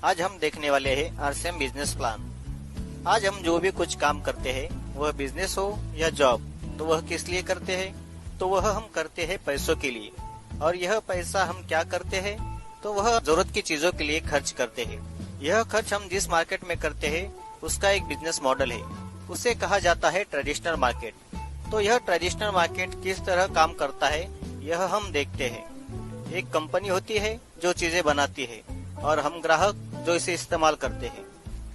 आज हम देखने वाले हैं आरसीएम बिजनेस प्लान। आज हम जो भी कुछ काम करते हैं, वह बिजनेस हो या जॉब, तो वह किस लिए करते हैं? तो वह हम करते हैं पैसों के लिए। और यह पैसा हम क्या करते हैं? तो वह जरूरत की चीजों के लिए खर्च करते हैं। यह खर्च हम जिस मार्केट में करते हैं, उसका एक बिजनेस मॉडल है। उसे कहा जाता है ट्रेडिशनल मार्केट। तो यह ट्रेडिशनल मार्केट किस तरह काम करता है, यह हम देखते हैं। एक कंपनी होती है जो चीजें बनाती है और हम ग्राहक जो इसे इस्तेमाल करते हैं।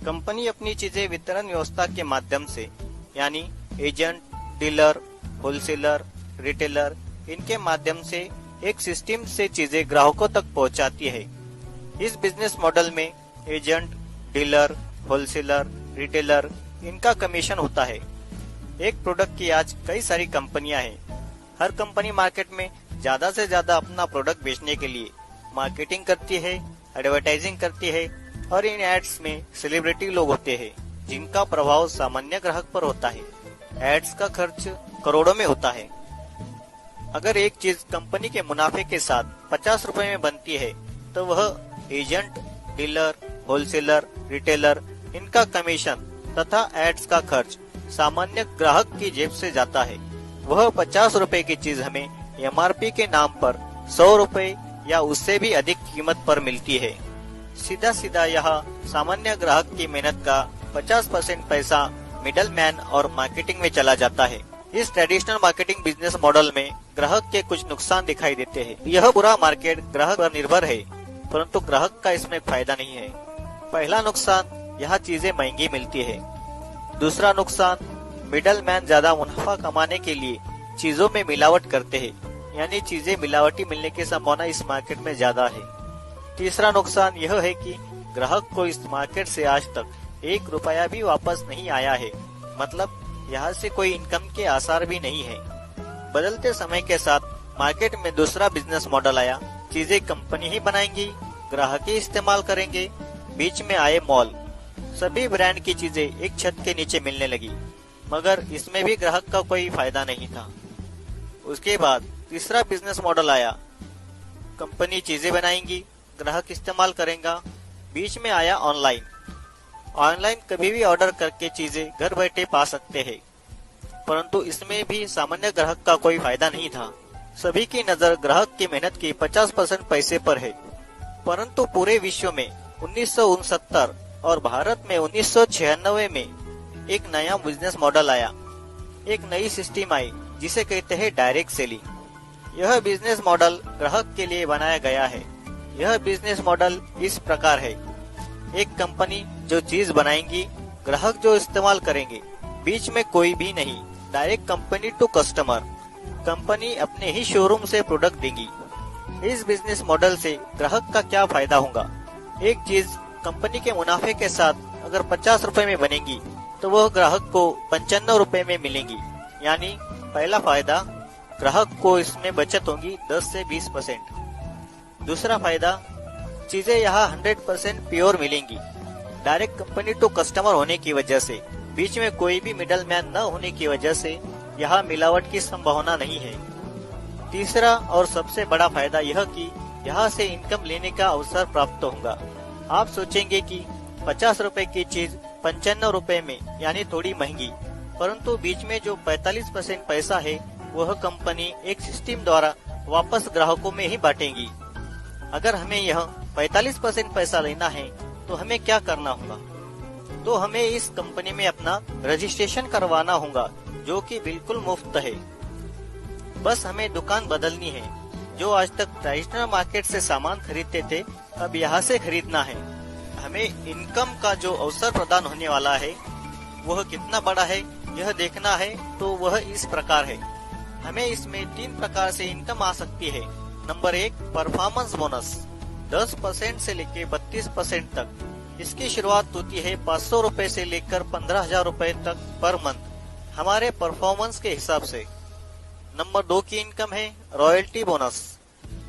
कंपनी अपनी चीजें वितरण व्यवस्था के माध्यम से, यानी एजेंट, डीलर, होलसेलर, रिटेलर, इनके माध्यम से एक सिस्टम से चीजें ग्राहकों तक पहुंचाती है। इस बिजनेस मॉडल में एजेंट, डीलर, होलसेलर, रिटेलर, इनका कमीशन होता है। एक प्रोडक्ट की आज कई सारी कंपनियां हैं। हर कंपनी मार्केट में ज्यादा से ज्यादा अपना प्रोडक्ट बेचने के लिए मार्केटिंग करती है, एडवर्टाइजिंग करती है और इन एड्स में सेलिब्रिटी लोग होते हैं जिनका प्रभाव सामान्य ग्राहक पर होता है। एड्स का खर्च करोड़ों में होता है। अगर एक चीज कंपनी के मुनाफे के साथ 50 रुपए में बनती है, तो वह एजेंट, डीलर, होलसेलर, रिटेलर, इनका कमीशन तथा एड्स का खर्च सामान्य ग्राहक की जेब से जाता है। वह 50 रुपए की चीज हमें एमआरपी के नाम पर 100 रुपए या उससे भी अधिक कीमत पर मिलती है। सीधा सीधा यह सामान्य ग्राहक की मेहनत का 50% पैसा मिडल मैन और मार्केटिंग में चला जाता है। इस ट्रेडिशनल मार्केटिंग बिजनेस मॉडल में ग्राहक के कुछ नुकसान दिखाई देते हैं। यह पूरा मार्केट ग्राहक पर निर्भर है, परंतु ग्राहक का इसमें फायदा नहीं है। पहला नुकसान, यह चीजें महंगी मिलती है। दूसरा नुकसान, मिडल मैन ज्यादा मुनाफा कमाने के लिए चीजों में मिलावट करते हैं, यानी चीजें मिलावटी मिलने की संभावना इस मार्केट में ज्यादा है। तीसरा नुकसान यह है कि ग्राहक को इस मार्केट से आज तक 1 रुपया भी वापस नहीं आया है, मतलब यहाँ से कोई इनकम के आसार भी नहीं है। बदलते समय के साथ मार्केट में दूसरा बिजनेस मॉडल आया। चीजें कंपनी ही बनाएंगी, ग्राहक ही इस्तेमाल करेंगे। बीच में आए मॉल। सभी ब्रांड की चीजें एक छत के नीचे मिलने लगी, मगर इसमें भी ग्राहक का कोई फायदा नहीं था। उसके बाद तीसरा बिजनेस मॉडल आया। कंपनी चीजें बनाएंगी, ग्राहक इस्तेमाल करेगा। बीच में आया ऑनलाइन। ऑनलाइन कभी भी ऑर्डर करके चीजें घर बैठे पा सकते हैं, परंतु इसमें भी सामान्य ग्राहक का कोई फायदा नहीं था। सभी की नजर ग्राहक की मेहनत की 50% पैसे पर है। परंतु पूरे विश्व में 1969 और भारत में 1996 में एक नया बिजनेस मॉडल आया। एक नई सिस्टम आई जिसे कहते हैं डायरेक्ट सेलिंग। यह बिजनेस मॉडल ग्राहक के लिए बनाया गया है। यह बिजनेस मॉडल इस प्रकार है। एक कंपनी जो चीज बनाएंगी, ग्राहक जो इस्तेमाल करेंगे, बीच में कोई भी नहीं। Direct company to customer. Company अपने ही शोरूम से प्रोडक्ट देगी। इस बिजनेस मॉडल से ग्राहक का क्या फायदा होगा? एक चीज कंपनी के मुनाफे के साथ अगर 50 रुपए में बनेगी, तो वह ग्राहक को 95 रुपए में मिलेंगी। यानी पहला फायदा, ग्राहक को इसमें बचत होगी 10 से 20%। दूसरा फायदा, चीजें यहाँ 100% प्योर मिलेंगी। डायरेक्ट कंपनी टू कस्टमर होने की वजह से, बीच में कोई भी मिडल मैन न होने की वजह से यहाँ मिलावट की संभावना नहीं है। तीसरा और सबसे बड़ा फायदा यह कि यहाँ से इनकम लेने का अवसर प्राप्त होगा। आप सोचेंगे कि 50 रुपए की चीज 95 रुपए में, यानी थोड़ी महंगी, परंतु बीच में जो 45% पैसा है, वह कंपनी एक सिस्टम द्वारा वापस ग्राहकों में ही बांटेगी। अगर हमें यह 45% पैसा लेना है, तो हमें क्या करना होगा? तो हमें इस कंपनी में अपना रजिस्ट्रेशन करवाना होगा, जो कि बिल्कुल मुफ्त है। बस हमें दुकान बदलनी है। जो आज तक ट्रेडिशनल मार्केट से सामान खरीदते थे, अब यहाँ से खरीदना है। हमें इनकम का जो अवसर प्रदान होने वाला है, वह कितना बड़ा है, यह देखना है। तो वह इस प्रकार है। हमें इसमें 3 प्रकार से इनकम आ सकती है। नंबर 1, परफॉर्मेंस बोनस 10% से लेकर 32% तक। इसकी शुरुआत होती है 500 रुपए से लेकर 15,000 रुपए तक पर मंथ, हमारे परफॉर्मेंस के हिसाब से। नंबर 2 की इनकम है रॉयल्टी बोनस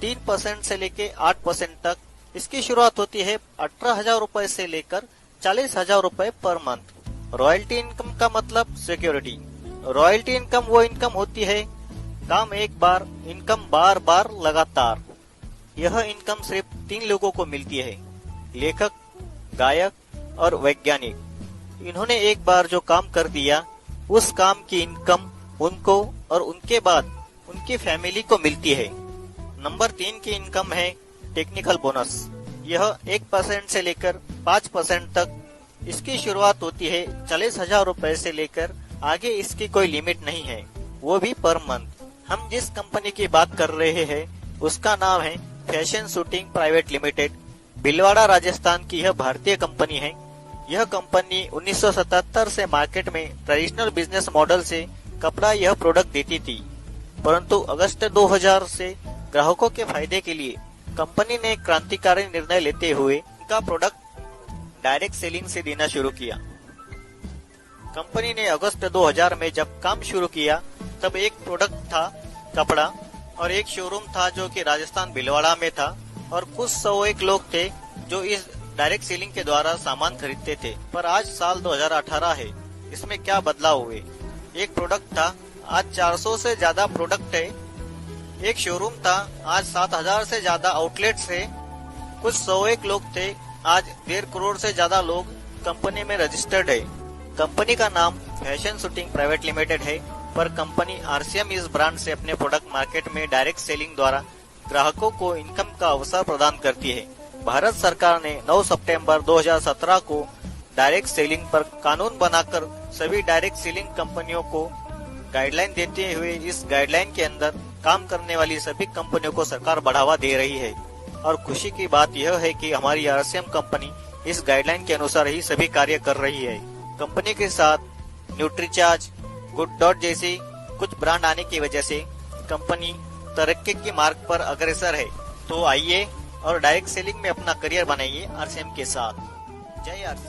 3% से लेकर 8% तक। इसकी शुरुआत होती है 18,000 रुपए से लेकर 40,000 रुपए पर मंथ। रॉयल्टी इनकम का मतलब सिक्योरिटी। रॉयल्टी इनकम वो इनकम होती है, काम एक बार, इनकम बार बार लगातार। यह इनकम सिर्फ 3 लोगों को मिलती है, लेखक, गायक और वैज्ञानिक। इन्होंने एक बार जो काम कर दिया उस काम की इनकम उनको और उनके बाद उनकी फैमिली को मिलती है। नंबर 3 की इनकम है टेक्निकल बोनस। यह 1% से लेकर 5% तक इसकी शुरुआत होती है। 40,000 रुपए से लेकर आगे इसकी कोई लिमिट नहीं है, वो भी पर मंथ। हम जिस कंपनी की बात कर रहे हैं उसका नाम है fashion shooting private limited. Bhilwara Rajasthan की यह भारतीय कंपनी है। यह कंपनी 1977 से मार्केट में ट्रेडिशनल बिजनेस मॉडल से कपड़ा यह प्रोडक्ट देती थी, परंतु अगस्त 2000 से ग्राहकों के फायदे के लिए कंपनी ने क्रांतिकारी निर्णय लेते हुए इनका प्रोडक्ट डायरेक्ट सेलिंग से देना शुरू किया। कंपनी ने अगस्त 2000 में जब काम शुरू किया तब एक प्रोडक्ट था कपड़ा और एक शोरूम था जो कि राजस्थान भिलवाड़ा में था और कुछ 101 लोग थे जो इस डायरेक्ट सेलिंग के द्वारा सामान खरीदते थे। पर आज साल 2018 है, इसमें क्या बदलाव हुए। एक प्रोडक्ट था, आज 400 से ज्यादा प्रोडक्ट है। एक शोरूम था, आज 7000 से ज्यादा आउटलेट्स है। कुछ 101 लोग थे, आज 1.5 करोड़ से ज्यादा लोग कंपनी में रजिस्टर्ड है। कंपनी का नाम फैशन शूटिंग प्राइवेट लिमिटेड है, पर कंपनी आरसीएम इस ब्रांड से अपने प्रोडक्ट मार्केट में डायरेक्ट सेलिंग द्वारा ग्राहकों को इनकम का अवसर प्रदान करती है। भारत सरकार ने 9 सितंबर 2017 को डायरेक्ट सेलिंग पर कानून बनाकर सभी डायरेक्ट सेलिंग कंपनियों को गाइडलाइन देते हुए इस गाइडलाइन के अंदर काम करने वाली सभी कंपनियों को सरकार बढ़ावा दे रही है। और खुशी की बात यह है कि हमारी आरसीएम कंपनी इस गाइडलाइन के अनुसार ही सभी कार्य कर रही है। कंपनी के साथ न्यूट्रीचार्ज, गुड डॉट जैसी कुछ ब्रांड आने की वजह से कंपनी तरक्की की मार्ग पर अग्रसर है। तो आइए और डायरेक्ट सेलिंग में अपना करियर बनाइए आरसीएम के साथ। जय आरसीएम।